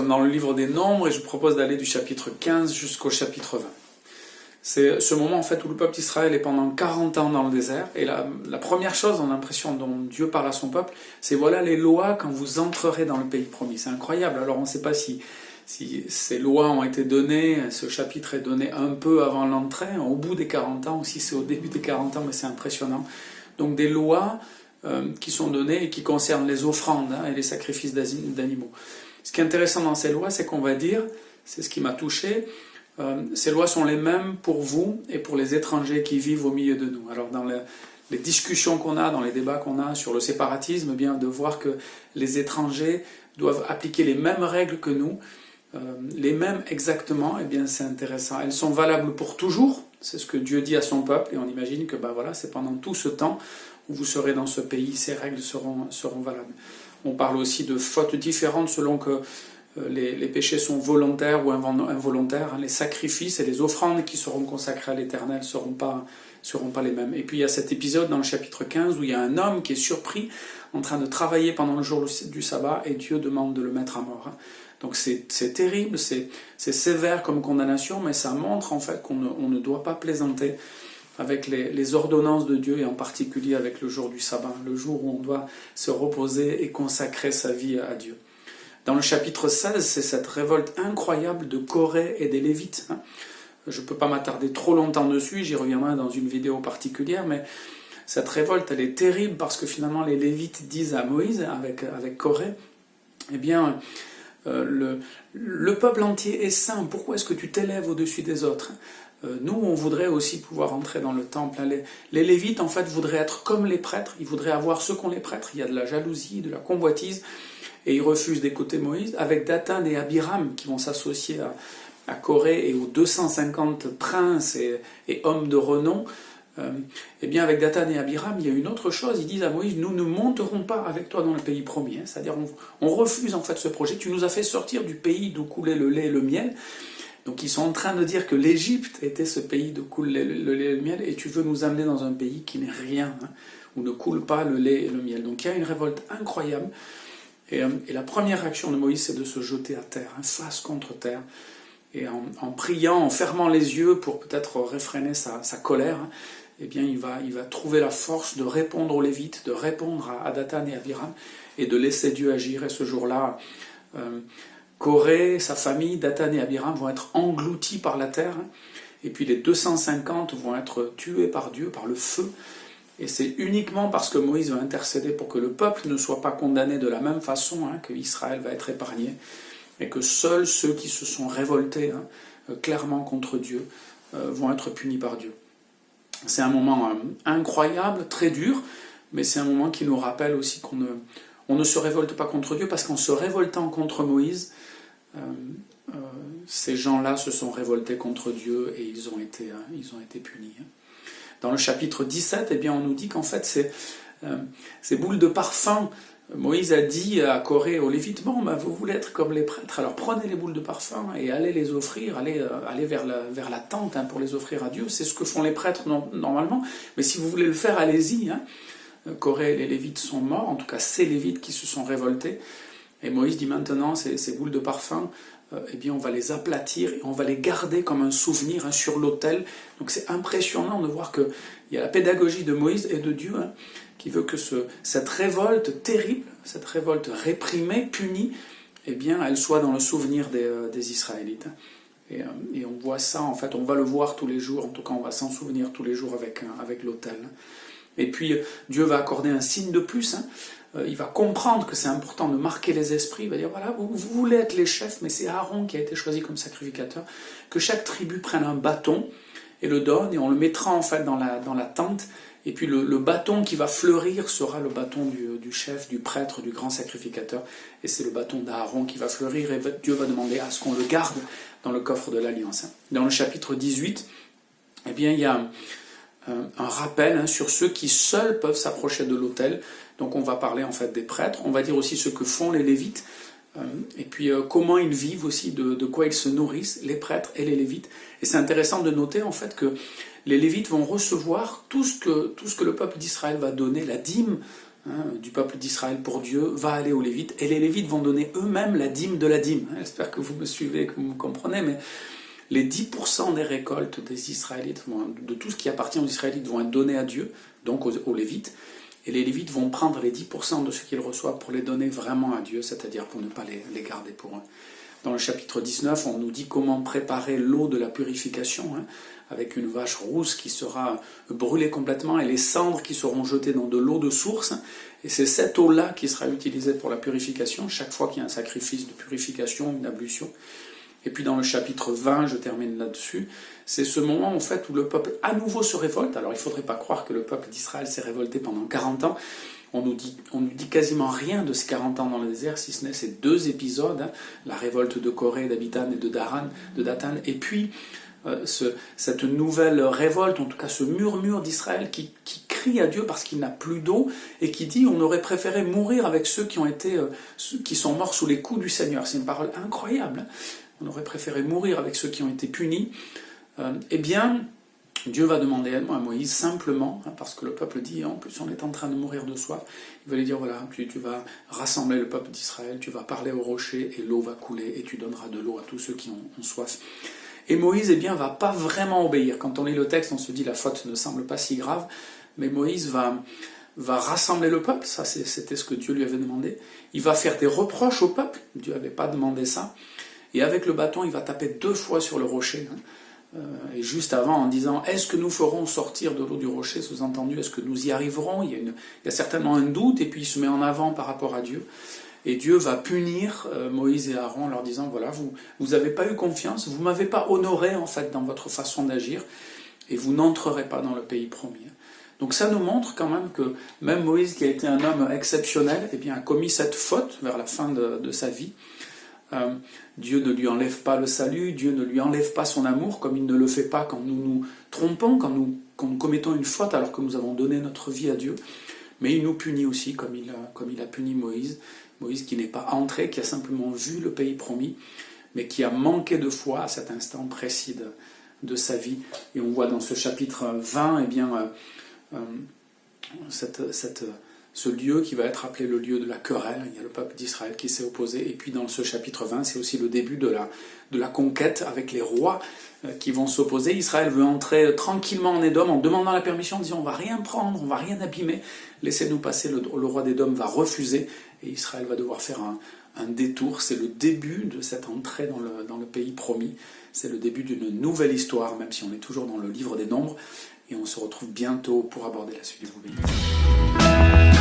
sommes dans le livre des Nombres et je vous propose d'aller du chapitre 15 jusqu'au chapitre 20. C'est ce moment en fait où le peuple d'Israël est pendant 40 ans dans le désert et la première chose, on a l'impression dont Dieu parle à son peuple, c'est voilà les lois quand vous entrerez dans le pays promis. C'est incroyable, alors on ne sait pas si ces lois ont été données, ce chapitre est donné un peu avant l'entrée, au bout des 40 ans, ou si c'est au début des 40 ans, mais c'est impressionnant. Donc des lois qui sont données et qui concernent les offrandes et les sacrifices d'animaux. Ce qui est intéressant dans ces lois, c'est qu'on va dire, c'est ce qui m'a touché, ces lois sont les mêmes pour vous et pour les étrangers qui vivent au milieu de nous. Alors dans les discussions qu'on a, dans les débats qu'on a sur le séparatisme, eh bien de voir que les étrangers doivent appliquer les mêmes règles que nous, les mêmes exactement, eh bien c'est intéressant. Elles sont valables pour toujours, c'est ce que Dieu dit à son peuple, et on imagine que voilà, c'est pendant tout ce temps où vous serez dans ce pays, ces règles seront valables. On parle aussi de fautes différentes selon que les péchés sont volontaires ou involontaires. Les sacrifices et les offrandes qui seront consacrés à l'Éternel ne seront pas les mêmes. Et puis il y a cet épisode dans le chapitre 15 où il y a un homme qui est surpris en train de travailler pendant le jour du sabbat et Dieu demande de le mettre à mort. Donc c'est terrible, c'est sévère comme condamnation, mais ça montre en fait qu'on ne doit pas plaisanter avec les ordonnances de Dieu et en particulier avec le jour du sabbat, le jour où on doit se reposer et consacrer sa vie à Dieu. Dans le chapitre 16, c'est cette révolte incroyable de Corée et des Lévites. Je ne peux pas m'attarder trop longtemps dessus, j'y reviendrai dans une vidéo particulière, mais cette révolte, elle est terrible parce que finalement les Lévites disent à Moïse, avec Corée, eh bien, le peuple entier est saint, pourquoi est-ce que tu t'élèves au-dessus des autres ? Nous, on voudrait aussi pouvoir entrer dans le temple. Les Lévites, en fait, voudraient être comme les prêtres, ils voudraient avoir ce qu'ont les prêtres, il y a de la jalousie, de la convoitise, et ils refusent d'écouter Moïse, avec Dathan et Abiram qui vont s'associer à Corée et aux 250 princes et hommes de renom. Eh bien, avec Dathan et Abiram, il y a une autre chose, ils disent à Moïse, nous ne monterons pas avec toi dans le pays promis, c'est-à-dire on refuse en fait ce projet, tu nous as fait sortir du pays d'où coulait le lait et le miel, donc ils sont en train de dire que l'Égypte était ce pays d'où coule le lait et le miel, et tu veux nous amener dans un pays qui n'est rien, où ne coule pas le lait et le miel. Donc il y a une révolte incroyable, et la première réaction de Moïse, c'est de se jeter à terre, face contre terre, et en priant, en fermant les yeux pour peut-être réfréner sa colère, eh bien il va trouver la force de répondre aux Lévites, de répondre à Dathan et Abiram, et de laisser Dieu agir. Et ce jour-là, Corée, sa famille, Dathan et Abiram vont être engloutis par la terre, et puis les 250 vont être tués par Dieu, par le feu. Et c'est uniquement parce que Moïse va intercéder pour que le peuple ne soit pas condamné de la même façon que Israël va être épargné, et que seuls ceux qui se sont révoltés clairement contre Dieu vont être punis par Dieu. C'est un moment incroyable, très dur, mais c'est un moment qui nous rappelle aussi qu'on ne se révolte pas contre Dieu, parce qu'en se révoltant contre Moïse, ces gens-là se sont révoltés contre Dieu et ils ont été punis. Dans le chapitre 17, eh bien, on nous dit qu'en fait, ces boules de parfum, Moïse a dit à Corée et aux Lévites, vous voulez être comme les prêtres, alors prenez les boules de parfum et allez les offrir, allez vers la tente pour les offrir à Dieu. C'est ce que font les prêtres normalement, mais si vous voulez le faire, allez-y. Corée et les Lévites sont morts, en tout cas ces Lévites qui se sont révoltés. Et Moïse dit maintenant, ces boules de parfum, eh bien on va les aplatir et on va les garder comme un souvenir sur l'autel. Donc c'est impressionnant de voir qu'il y a la pédagogie de Moïse et de Dieu qui veut que cette révolte terrible, cette révolte réprimée, punie, eh bien elle soit dans le souvenir des Israélites. Et on voit ça, en fait, on va le voir tous les jours, en tout cas on va s'en souvenir tous les jours avec l'autel. Et puis Dieu va accorder un signe de plus, il va comprendre que c'est important de marquer les esprits, il va dire voilà, vous voulez être les chefs, mais c'est Aaron qui a été choisi comme sacrificateur, que chaque tribu prenne un bâton et le donne, et on le mettra en fait dans la tente, et puis le bâton qui va fleurir sera le bâton du chef, du prêtre, du grand sacrificateur, et c'est le bâton d'Aaron qui va fleurir, et Dieu va demander à ce qu'on le garde dans le coffre de l'Alliance. Dans le chapitre 18, eh bien il y a un rappel sur ceux qui seuls peuvent s'approcher de l'autel. Donc on va parler en fait des prêtres, on va dire aussi ce que font les Lévites, et puis comment ils vivent aussi, de quoi ils se nourrissent, les prêtres et les Lévites. Et c'est intéressant de noter en fait que les Lévites vont recevoir tout ce que le peuple d'Israël va donner, la dîme, du peuple d'Israël pour Dieu va aller aux Lévites, et les Lévites vont donner eux-mêmes la dîme de la dîme. J'espère que vous me suivez, que vous me comprenez, mais les 10% des récoltes des Israélites, de tout ce qui appartient aux Israélites, vont être donnés à Dieu, donc aux Lévites, et les Lévites vont prendre les 10% de ce qu'ils reçoivent pour les donner vraiment à Dieu, c'est-à-dire pour ne pas les garder pour eux. Dans le chapitre 19, on nous dit comment préparer l'eau de la purification, avec une vache rousse qui sera brûlée complètement et les cendres qui seront jetées dans de l'eau de source. Et c'est cette eau-là qui sera utilisée pour la purification, chaque fois qu'il y a un sacrifice de purification, une ablution. Et puis dans le chapitre 20, je termine là-dessus, c'est ce moment en fait où le peuple à nouveau se révolte. Alors il ne faudrait pas croire que le peuple d'Israël s'est révolté pendant 40 ans. On nous dit quasiment rien de ces 40 ans dans le désert, si ce n'est ces deux épisodes, la révolte de Corée, d'Abitan et de Dathan, et puis cette nouvelle révolte, en tout cas ce murmure d'Israël qui crie à Dieu parce qu'il n'a plus d'eau, et qui dit on aurait préféré mourir avec ceux qui sont morts sous les coups du Seigneur. C'est une parole incroyable. On aurait préféré mourir avec ceux qui ont été punis. Eh bien, Dieu va demander à Moïse simplement, parce que le peuple dit, en plus on est en train de mourir de soif, il va lui dire, voilà, tu vas rassembler le peuple d'Israël, tu vas parler au rocher et l'eau va couler et tu donneras de l'eau à tous ceux qui ont soif. Et Moïse, eh bien, va pas vraiment obéir. Quand on lit le texte, on se dit, la faute ne semble pas si grave, mais Moïse va rassembler le peuple, ça c'était ce que Dieu lui avait demandé. Il va faire des reproches au peuple, Dieu n'avait pas demandé ça, et avec le bâton, il va taper 2 fois sur le rocher, et juste avant en disant est-ce que nous ferons sortir de l'eau du rocher, sous-entendu est-ce que nous y arriverons, il y a certainement un doute, et puis il se met en avant par rapport à Dieu, et Dieu va punir Moïse et Aaron en leur disant voilà, vous n'avez pas eu confiance, vous ne m'avez pas honoré en fait dans votre façon d'agir, et vous n'entrerez pas dans le pays promis. Donc ça nous montre quand même que même Moïse, qui a été un homme exceptionnel, eh bien, a commis cette faute vers la fin de sa vie. Dieu ne lui enlève pas le salut, Dieu ne lui enlève pas son amour, comme il ne le fait pas quand nous nous trompons, quand nous commettons une faute alors que nous avons donné notre vie à Dieu. Mais il nous punit aussi, comme il a puni Moïse. Moïse qui n'est pas entré, qui a simplement vu le pays promis, mais qui a manqué de foi à cet instant précis de sa vie. Et on voit dans ce chapitre 20, eh bien, ce lieu qui va être appelé le lieu de la querelle. Il y a le peuple d'Israël qui s'est opposé. Et puis dans ce chapitre 20, c'est aussi le début de la conquête avec les rois qui vont s'opposer. Israël veut entrer tranquillement en Édom en demandant la permission, en disant on va rien prendre, on va rien abîmer, laissez-nous passer. Le roi d'Édom va refuser et Israël va devoir faire un détour. C'est le début de cette entrée dans le pays promis. C'est le début d'une nouvelle histoire, même si on est toujours dans le livre des Nombres. Et on se retrouve bientôt pour aborder la suite. Je vous bénis.